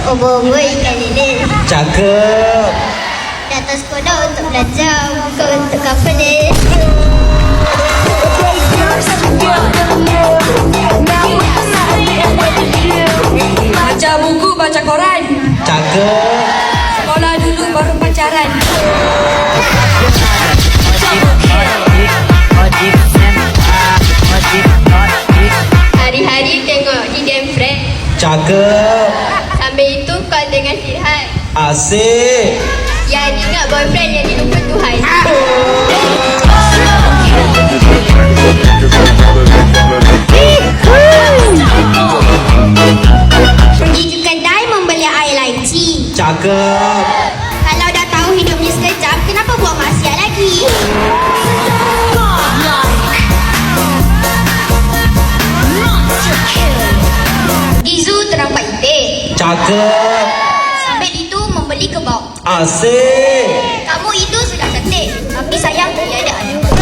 Obor-obor ikan lele. Cakep. Di atas kuda untuk belajar, bukan untuk kapal deh. Baca buku, baca koran. Cakep. Sekolah dulu baru pacaran. Hari-hari tengok di Demfred. Cakep. Sambil itu call dengan Sirhat. Asyik. Yang ingat boyfriend yang dilupa Tuhan. Pergi ke kedai membeli air laci. Cakep. Kalau dah tahu hidup ni sekejap, kenapa buat maksiat lagi? Di zoo ternampak itik. Cakep. Sambil itu membeli kebab. Asyik. Kamu itu sudah cantik, tapi sayang tiada ada.